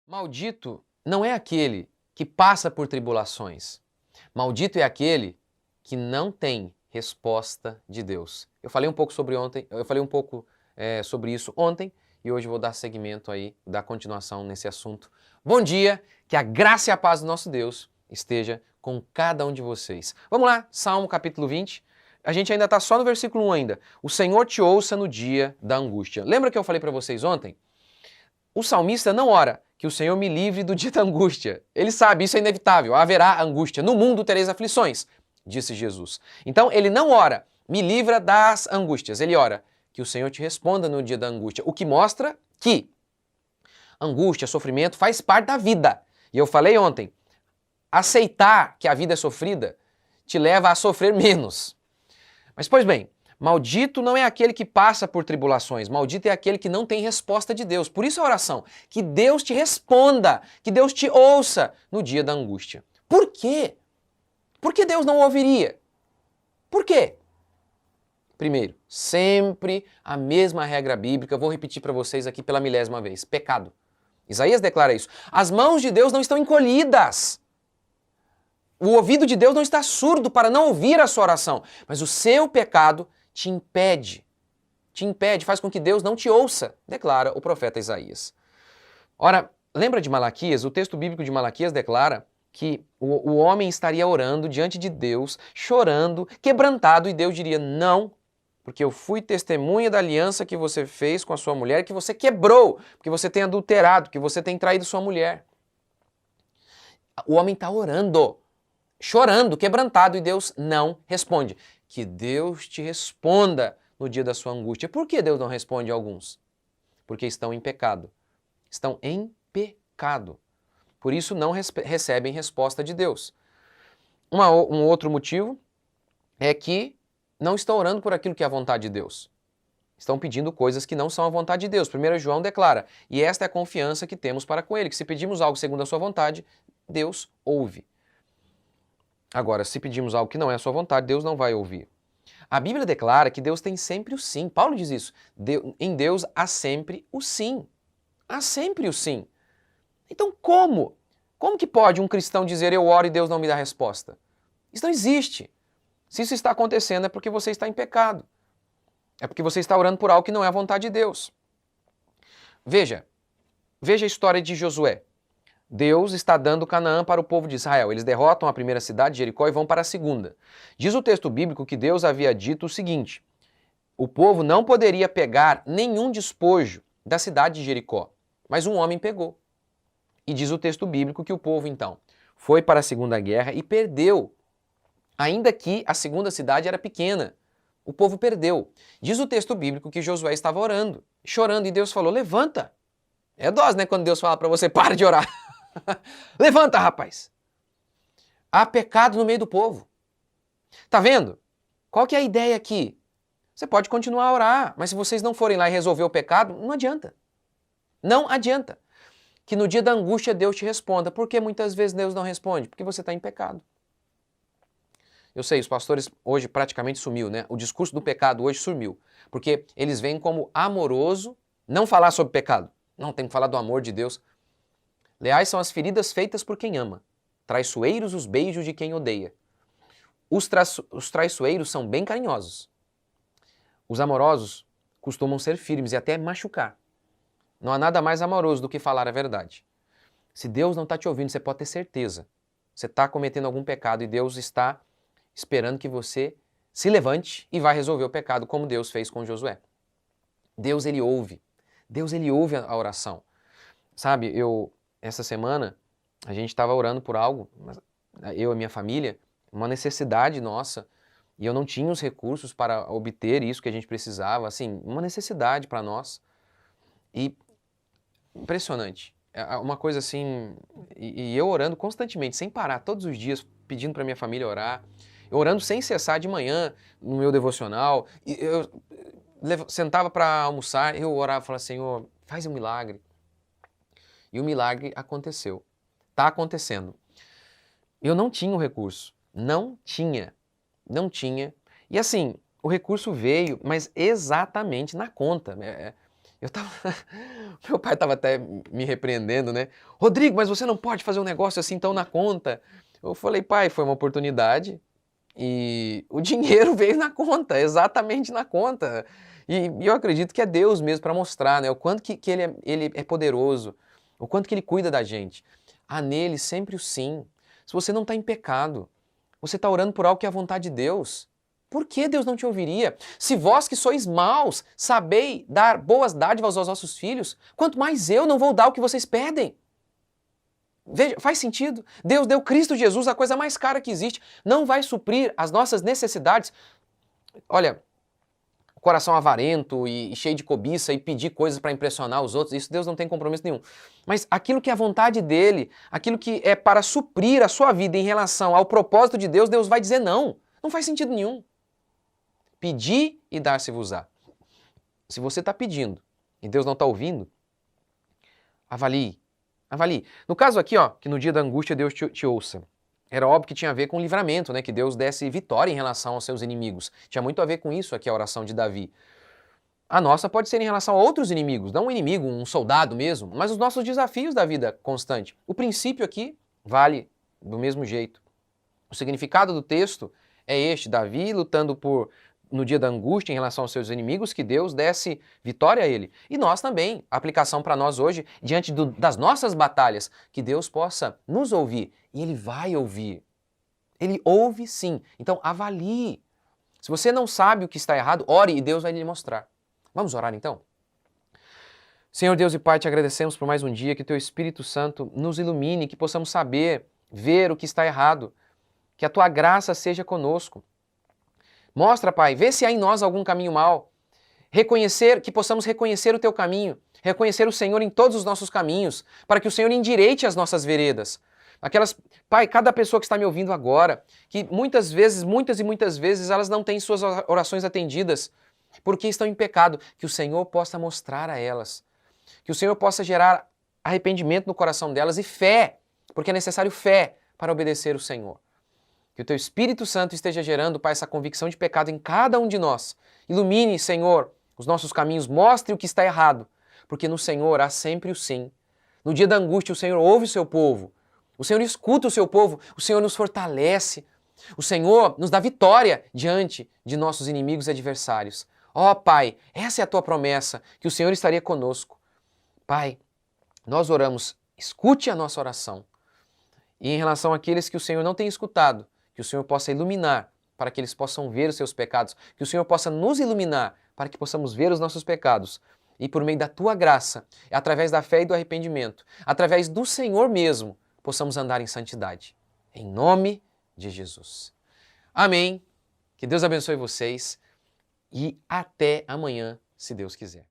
Maldito não é aquele que passa por tribulações. Maldito é aquele que não tem resposta de Deus. Eu falei um pouco sobre isso ontem e hoje vou dar seguimento aí, dar continuação nesse assunto. Bom dia, que a graça e a paz do nosso Deus esteja com cada um de vocês. Vamos lá, Salmo capítulo 20. A gente ainda está só no versículo 1 ainda. O Senhor te ouça no dia da angústia. Lembra que eu falei para vocês ontem? O salmista não ora que o Senhor me livre do dia da angústia. Ele sabe, isso é inevitável, haverá angústia. No mundo tereis aflições, disse Jesus. Então ele não ora, me livra das angústias. Ele ora que o Senhor te responda no dia da angústia. O que mostra que angústia, sofrimento faz parte da vida. E eu falei ontem, aceitar que a vida é sofrida te leva a sofrer menos. Mas pois bem, maldito não é aquele que passa por tribulações, maldito é aquele que não tem resposta de Deus. Por isso a oração, que Deus te responda, que Deus te ouça no dia da angústia. Por quê? Por que Deus não ouviria? Por quê? Primeiro, sempre a mesma regra bíblica, vou repetir para vocês aqui pela 1000ª vez, pecado. Isaías declara isso. As mãos de Deus não estão encolhidas. O ouvido de Deus não está surdo para não ouvir a sua oração, mas o seu pecado te impede, faz com que Deus não te ouça, declara o profeta Isaías. Ora, lembra de Malaquias? O texto bíblico de Malaquias declara que o homem estaria orando diante de Deus, chorando, quebrantado, e Deus diria, não, porque eu fui testemunha da aliança que você fez com a sua mulher, que você quebrou, porque você tem adulterado, que você tem traído sua mulher. O homem está orando, chorando, quebrantado, e Deus não responde. Que Deus te responda no dia da sua angústia. Por que Deus não responde a alguns? Porque estão em pecado. Estão em pecado. Por isso não recebem resposta de Deus. Um outro motivo é que não estão orando por aquilo que é a vontade de Deus. Estão pedindo coisas que não são a vontade de Deus. 1 João declara, e esta é a confiança que temos para com Ele, que se pedimos algo segundo a sua vontade, Deus ouve. Agora, se pedimos algo que não é a sua vontade, Deus não vai ouvir. A Bíblia declara que Deus tem sempre o sim. Paulo diz isso. Em Deus há sempre o sim. Há sempre o sim. Então como? Como que pode um cristão dizer eu oro e Deus não me dá resposta? Isso não existe. Se isso está acontecendo é porque você está em pecado. É porque você está orando por algo que não é a vontade de Deus. Veja a história de Josué. Deus está dando Canaã para o povo de Israel. Eles derrotam a primeira cidade, Jericó, e vão para a segunda. Diz o texto bíblico que Deus havia dito o seguinte, o povo não poderia pegar nenhum despojo da cidade de Jericó, mas um homem pegou. E diz o texto bíblico que o povo, então, foi para a Segunda Guerra e perdeu, ainda que a segunda cidade era pequena. O povo perdeu. Diz o texto bíblico que Josué estava orando, chorando, e Deus falou, levanta. É dose, né, quando Deus fala para você, para de orar. Levanta, rapaz! Há pecado no meio do povo. Tá vendo? Qual que é a ideia aqui? Você pode continuar a orar, mas se vocês não forem lá e resolver o pecado, não adianta. Não adianta. Que no dia da angústia Deus te responda. Por que muitas vezes Deus não responde? Porque você está em pecado. Eu sei, os pastores hoje praticamente sumiu, né? O discurso do pecado hoje sumiu. Porque eles veem como amoroso não falar sobre pecado. Não, tem que falar do amor de Deus. Leais são as feridas feitas por quem ama, traiçoeiros os beijos de quem odeia. Os traiçoeiros são bem carinhosos. Os amorosos costumam ser firmes e até machucar. Não há nada mais amoroso do que falar a verdade. Se Deus não está te ouvindo, você pode ter certeza. Você está cometendo algum pecado e Deus está esperando que você se levante e vá resolver o pecado, como Deus fez com Josué. Deus, ele ouve. Deus, ele ouve a oração. Sabe, essa semana, a gente estava orando por algo, eu e minha família, uma necessidade nossa, e eu não tinha os recursos para obter isso que a gente precisava, assim, uma necessidade para nós. E impressionante. Uma coisa assim, e eu orando constantemente, sem parar, todos os dias, pedindo para minha família orar, eu orando sem cessar de manhã no meu devocional, e eu sentava para almoçar, eu orava e falava, Senhor, faz um milagre. E o milagre aconteceu. Está acontecendo. Eu não tinha o recurso. Não tinha. E assim, o recurso veio, mas exatamente na conta. Eu tava... Meu pai estava até me repreendendo, né? Rodrigo, mas você não pode fazer um negócio assim tão na conta. Eu falei, pai, foi uma oportunidade e o dinheiro veio na conta, exatamente na conta. E eu acredito que é Deus mesmo para mostrar, né? O quanto que ele é poderoso, o quanto que ele cuida da gente. Há nele sempre o sim. Se você não está em pecado, você está orando por algo que é a vontade de Deus. Por que Deus não te ouviria? Se vós que sois maus, sabei dar boas dádivas aos vossos filhos, quanto mais eu não vou dar o que vocês pedem. Veja, faz sentido? Deus deu Cristo Jesus, a coisa mais cara que existe. Não vai suprir as nossas necessidades. Olha, coração avarento e cheio de cobiça e pedir coisas para impressionar os outros, isso Deus não tem compromisso nenhum. Mas aquilo que é a vontade dele, aquilo que é para suprir a sua vida em relação ao propósito de Deus, Deus vai dizer não. Não faz sentido nenhum. Pedir e dar-se-vos-á. Se você está pedindo e Deus não está ouvindo, avalie. Avalie. No caso aqui, ó, que no dia da angústia Deus te ouça. Era óbvio que tinha a ver com livramento, né? Que Deus desse vitória em relação aos seus inimigos. Tinha muito a ver com isso aqui a oração de Davi. A nossa pode ser em relação a outros inimigos, não um inimigo, um soldado mesmo, mas os nossos desafios da vida constante. O princípio aqui vale do mesmo jeito. O significado do texto é este, Davi lutando no dia da angústia em relação aos seus inimigos, que Deus desse vitória a ele. E nós também, a aplicação para nós hoje, diante das nossas batalhas, que Deus possa nos ouvir. E Ele vai ouvir. Ele ouve sim. Então avalie. Se você não sabe o que está errado, ore e Deus vai lhe mostrar. Vamos orar então? Senhor Deus e Pai, te agradecemos por mais um dia, que Teu Espírito Santo nos ilumine, que possamos saber, ver o que está errado, que a Tua graça seja conosco. Mostra, Pai, vê se há em nós algum caminho mau. Que possamos reconhecer o Teu caminho, reconhecer o Senhor em todos os nossos caminhos, para que o Senhor endireite as nossas veredas. Pai, cada pessoa que está me ouvindo agora, que muitas e muitas vezes elas não têm suas orações atendidas, porque estão em pecado, que o Senhor possa mostrar a elas, que o Senhor possa gerar arrependimento no coração delas e fé, porque é necessário fé para obedecer o Senhor. Que o Teu Espírito Santo esteja gerando, Pai, essa convicção de pecado em cada um de nós. Ilumine, Senhor, os nossos caminhos, mostre o que está errado, porque no Senhor há sempre o sim. No dia da angústia, o Senhor ouve o seu povo, o Senhor escuta o seu povo, o Senhor nos fortalece, o Senhor nos dá vitória diante de nossos inimigos e adversários. Ó Pai, essa é a Tua promessa, que o Senhor estaria conosco. Pai, nós oramos, escute a nossa oração. E em relação àqueles que o Senhor não tem escutado, que o Senhor possa iluminar, para que eles possam ver os seus pecados, que o Senhor possa nos iluminar, para que possamos ver os nossos pecados. E por meio da Tua graça, através da fé e do arrependimento, através do Senhor mesmo, possamos andar em santidade. Em nome de Jesus. Amém. Que Deus abençoe vocês e até amanhã, se Deus quiser.